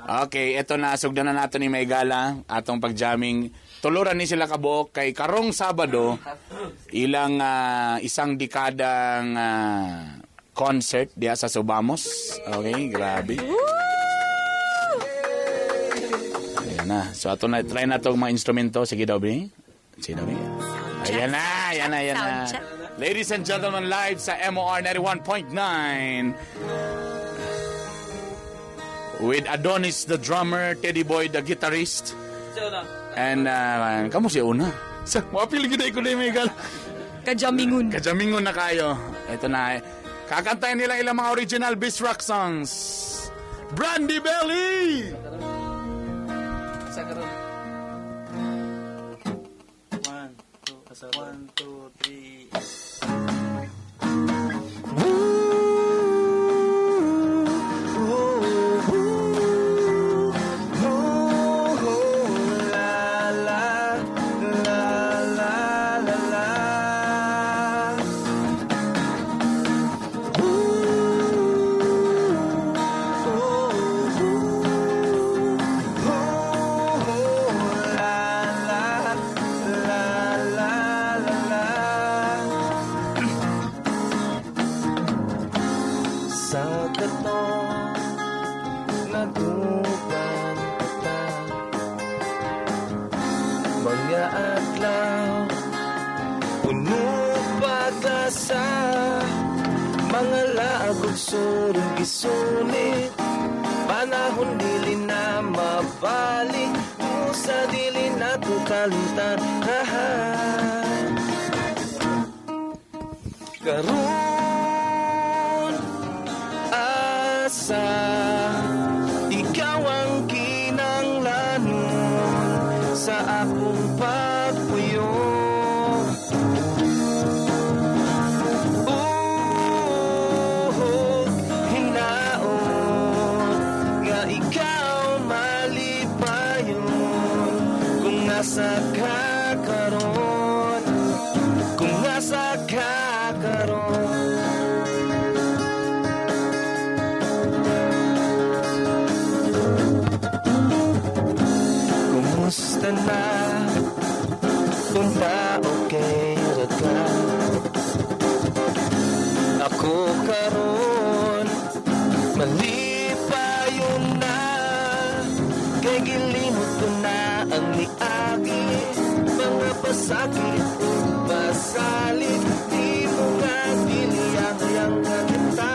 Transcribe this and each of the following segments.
Okay, eto na, sugdan na nato ni Maygala, atong pagjamming. Tuluran ni sila kabuok kay karong Sabado, ilang isang dekadang concert diya sa Subamos. Okay, grabe. Ayan na. So, ato na, try na itong mga instrumento. Sige daw, Bing. Sige daw, Bing. Ayan na, ayan na, ayan na. Ladies and gentlemen, live sa MOR 91.9. With Adonis the drummer, Teddy Boy the guitarist, and kamu si Una. Sa mapili gid ko na Miguel. Kajamingon. Kajamingon na kayo. Ito na. Kakantayin nila ilang mga original Beast Rock songs. Brandy Belly. One, two, three. Sa gato naguban kita, mga adlaw puno pag-asa, mga lagog surong gisunit, panahon dili na mabalik, sa dili na to kalimtan. Karon asa ikaw ang kinanglanon sa akong pagpuyo. Hinaon nga ikaw malipayon kung nasa ka karon, kung nasa ka karon. Kumusta na? Kung ta okay ra ka? Ako karon malipayon na, kay gilimot ko na ang niagi, mga pasakit o pasalit, di mo nga diliyang-yang na kita.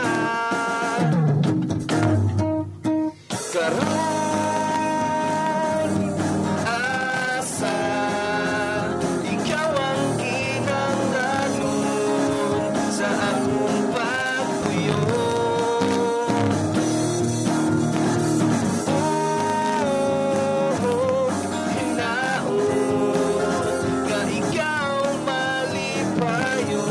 Karon payo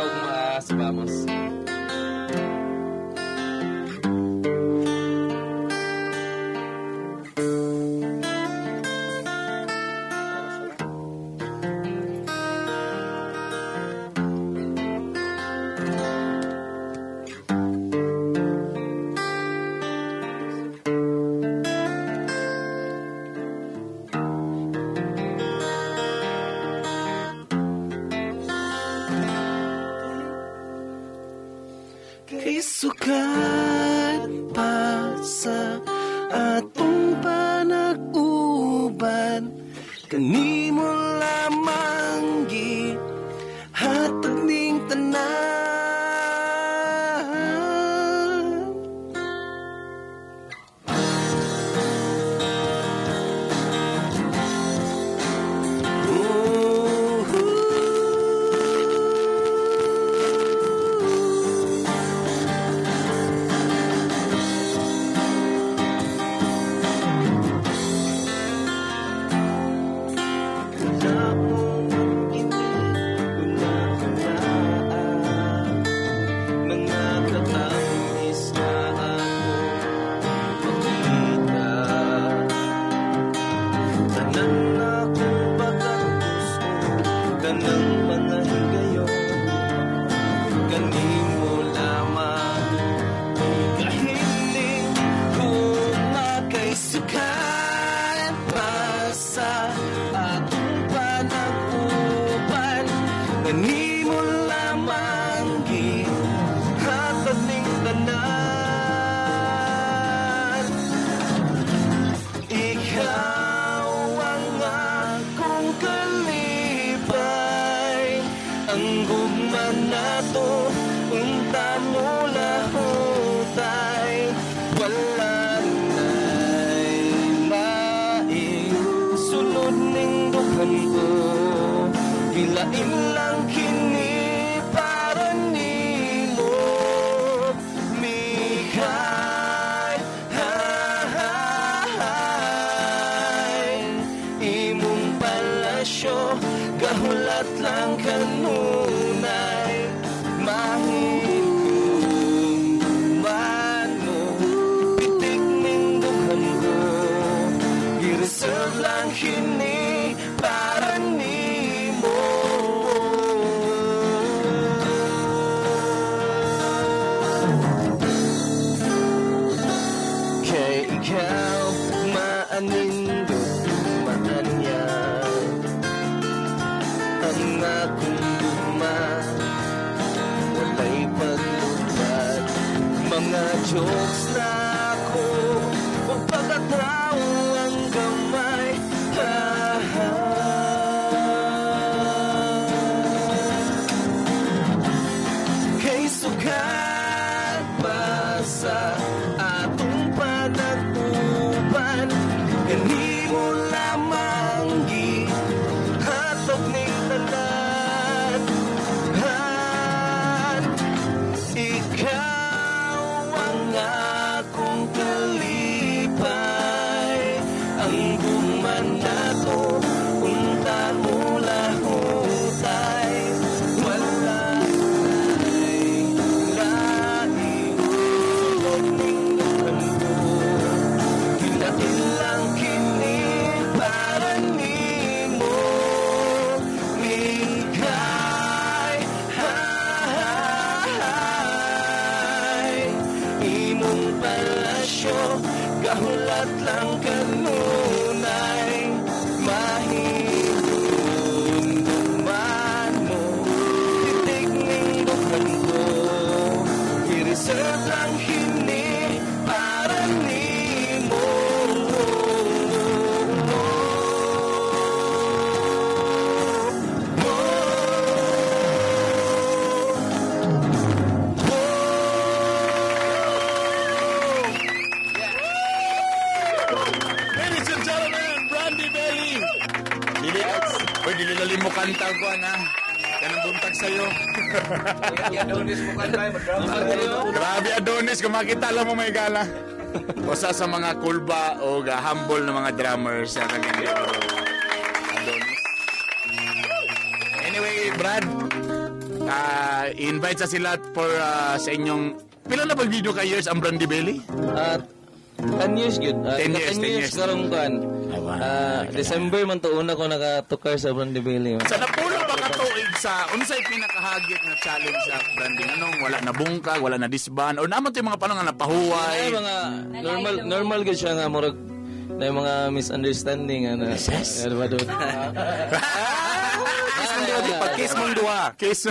ikaw mas vamos. Kay sukat pa sa atong panag-uban, kanimo lamang gihatag ning tanan. Ng mga higayon, kanimo lamang kahiling kung makaisukan pa sa atong panag-uban, kanimo lamang gihatag ning tanan. Ikaw ang akong kalipay, ang gugma nato unta mo lahutay, wala na'y laing sulod ning dukan ko, gilain lang kini para nimo mikay. Imong palasyo gahulat lang kanunay, mahinduman mo pitik ning dughan ko, i-reserve lang kini para nimo. Kay ikaw maanindot maanyan ang akong gugma, walay paglubad, mga jokes na ako o pagkatao ang gamay. Kay sukat pa sa atong panag-uban, kanimo lamang gihatag ning tanan. Ikaw ang akong kalipay, ang guman nato unta mo lahutay, wala na'y laing sulod ning dukan ko, gilain lang kini para nimo mikay. Imong palasyo gahulat lang kanunay, mahinduman mo titig ning dukan ko, i-reserve lang kini para nimo. Ladies and gentlemen, Brandy Belly. Dili lalim mo kanta ko, na. Kanang buntag sa'yo. Grabe, Adonis. Kung makita lang mo may gala. Usa sa mga kulba o humble na mga drummers sa kanyang Adonis. Anyway, Brad, invite sa sila for sa inyong pila na ba video ka years ang Brandy Belly? 10 years good. 10 years, 10 10 years years. karong kuan. Awa. December man to una ko nakatukar sa Brandy Belly. Sa napulo ba ka tuig sa unsay pinakahagit na challenge sa branding? Anong wala na bungkag, wala na disband or naman 'yung mga panahon nga napahuway? Ay mga normal gud siya nga murag na yung mga misunderstanding ano. Yes. Ano ba doon? Pag-kiss mong duha. Case.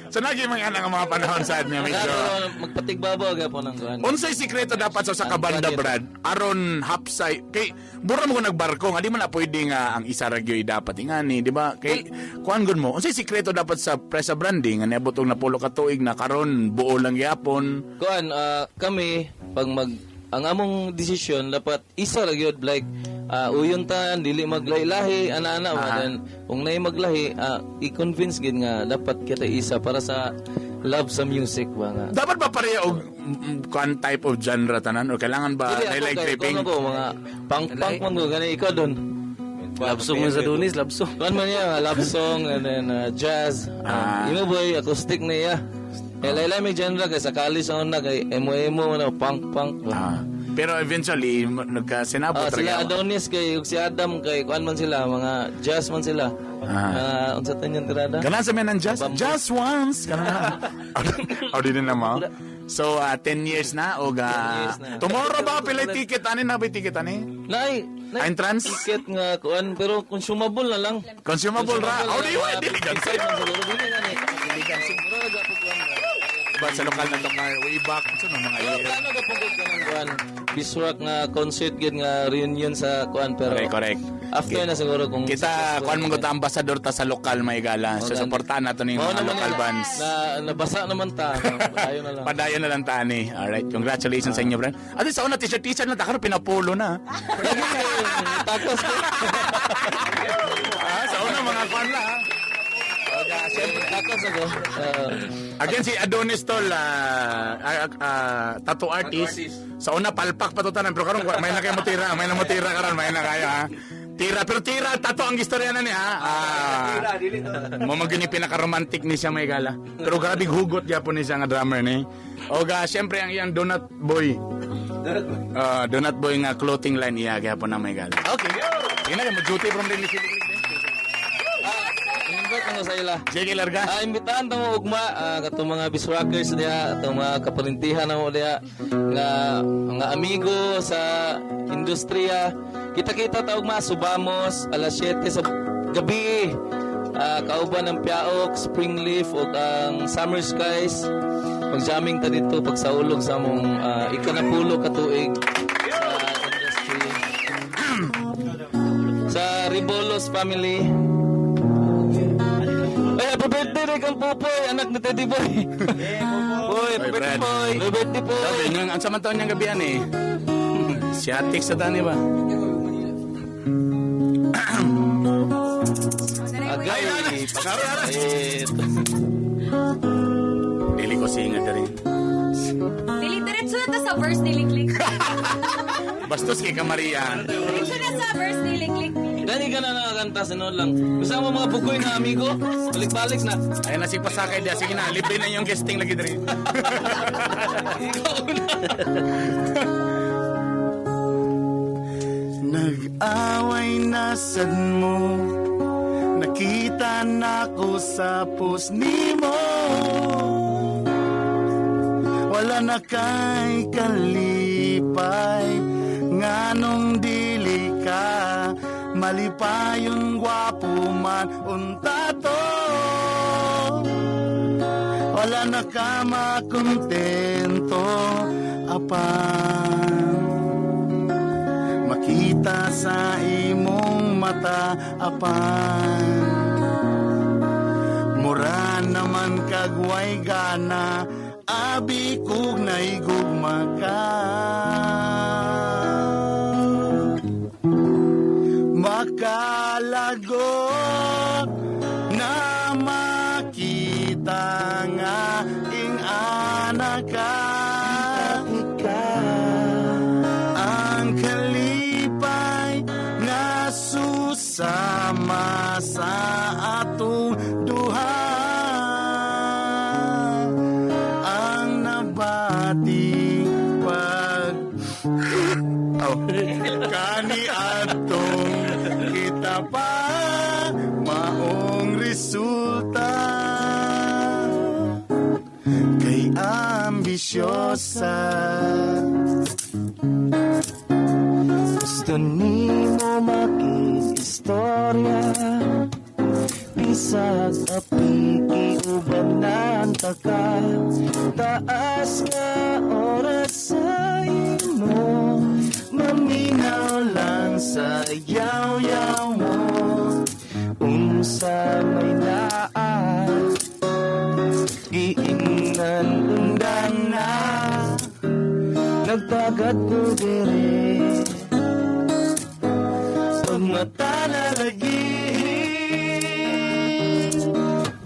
So naging mga panahon sad niya medyo. Magpatigbabaw gyapon ang kuan. Unsay sikreto dapat sa Ang kabanda budget. Brad aron hapsay kay bura mo ko nagbarko nga di man na pwede nga ang isa ra gyud dapat ingani di ba kay kuan gud mo unsay sikreto dapat sa presa branding nga niabot og napulo ka tuig na karon buo lang gyapon. Kuan kami pag ang among desisyon dapat isa ra gyud like uyon ta dili maglahi-lahi ana-ana then kung nay maglahi i-convince gid nga dapat kita isa para sa love sa music ba nga. Dapat ba pareha og kuan type of genre tanan o kailangan ba Dili, ako like kay- tripping? kuno ko mga punk man ko gani ikaw don. Love song mo sa Dunis, love song. Kuan man niya love song and then jazz. Imo boy acoustic na iya. Laylay may genre kay sakali sa una kay emo man punk ba. Pero eventually nagkasinabot Sila Adonis kay ug si Adam kay kuan man sila mga jazz man sila. Unsa tanyang tirada? Ganan sa men ng just once. Ganan. Audi din naman. So 10 years na o 10 years na. tomorrow ba pila ticket ani na ba ticket ani? Nay Entrance? ticket nga kuan pero consumable na lang. Consumable ra. Audi wa dili Siguro dili na ni. Dili kan Siguro gapo kuan. ba sa lokal na tokar way back so no mga Pero year. plano ka pugod ka ng kuan. Biswak nga concert gid nga reunion sa kuan pero Correct. after na siguro kung Kita kuan mo ta ambassador ta sa lokal may gala. So suportahan nato ning Oo mga naman local yun. bands. Nabasa naman ta. Ayun na lang. Padayon na lang tani. Alright, congratulations sa inyo, Brad. At least sa una t-shirt na takar pinapulo na. Takos ko. Sa una mga kuan la. Siyempre, takos ako. Again si Adonis Tol, tattoo artist. Sa una palpak pa to tanan pero karon may na kayo mo tira, karon, may na kayo ha. Tira pero tira tattoo ang istorya na ni ha. Mo magini pinaka-romantic ni siya may gala. Pero grabe hugot gyapon ni siya nga drummer ni. O syempre ang iyang Donut Boy. Donut Boy nga clothing line iya gyapon na may gala. Okay. Ina mo duty from din ni Silig. Invite ko sa ila. Sige larga. Imbitahan ta mo ugma katong mga biswakers diha, atong mga kaparintihan na mo diha nga mga amigo sa industriya. Kita-kita ta ugma subamos alas 7 sa gabi. Kauban ng Piaok, Springleaf ug ang Summer Skies. Mag-jamming ta dito pagsaulog sa mong ikanapulo ka tuig sa industry. Sa Ribolos family. Ay, happy birthday rin kang Popoy, anak ni Teddy Boy. Boy, happy birthday Brad. boy. Happy birthday boy. Sabi, ang samantaon niyang gabihan eh. Siatik sa tani ba? Agay. Dili ko singa ka rin. Diretso na ta sa verse niliklik. Bastos kay Kamarian. Diretso na sa verse niliklik. Gani ka na nakakanta, sunod lang. Gusto mo mga bugoy na amigo? Balik-balik na. Ayun na si Pasakay dia. Sige na, libre na yung guesting lagi diri. Ikaw na. Nag-away na sad mo, nakita na ko sa post nimo. Wala na kay kalipay, nganong dili ka malipayon gwapo man unta to. Wala na ka makontento apan makita sa imong mata apan mura naman kagway gana abi kog naigugma ka makalagot na makita nga ing anak ka ang kalipay nga susama sa atong duha ating pag kani atong kita pa maong resulta kay ambisyosa. Gusto nimo makikistorya bisag apiki ubanan taka taas ka oras sa imo maminaw lang sa yaw-yaw mo unsa may laat giingnan undan na nagtagat ko dire pagmata na lagi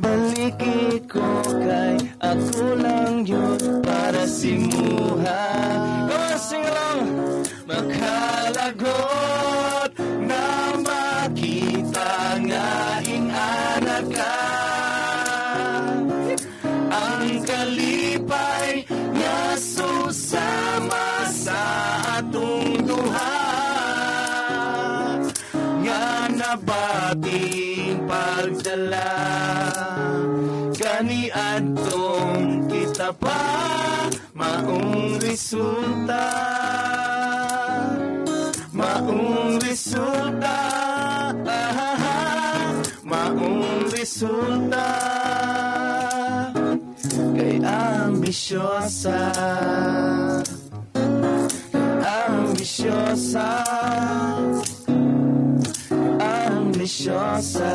baliki ko kay ako lang yun para simuha. Come on, sing along! Makalagot na makita nga anak ka ang kalipay nga susama sa atong duha nga nabating pagdala kani adtong kita pa maong resulta maong resulta maong resulta kay ambisyosa ambisyosa ambisyosa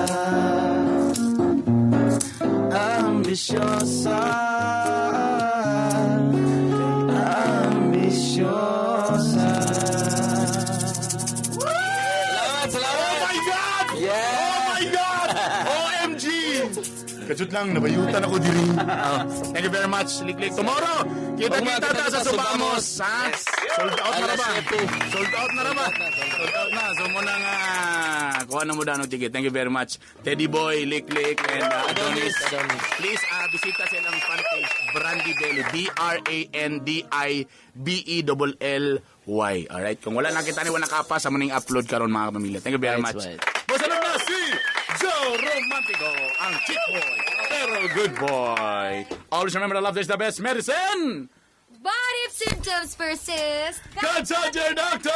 ambisyosa ambisyosa. Salamat! Oh my God! Yeah! Oh my God! OMG! Kajut lang, nabayutan ako diri. Thank you very much, Liklik. Tomorrow, kita-kita ta sa Subamos. Ha? Sold out na ba? Sold out na ba? Sold out na. So muna nga, kuha na mo daw ng ticket. Thank you very much. Teddy Boy, Liklik, and Adonis. Please, bisita silang fanpage, Brandy Belly. BRANDIBELLY. Alright? Kung wala nakita ni wala kapa, sa maning upload karon mga pamilya. Thank you very much. Right. Masalam na si Joe Romantico, ang cheap boy, pero good boy. Always remember that love is the best medicine. But if symptoms persist, Consult your doctor!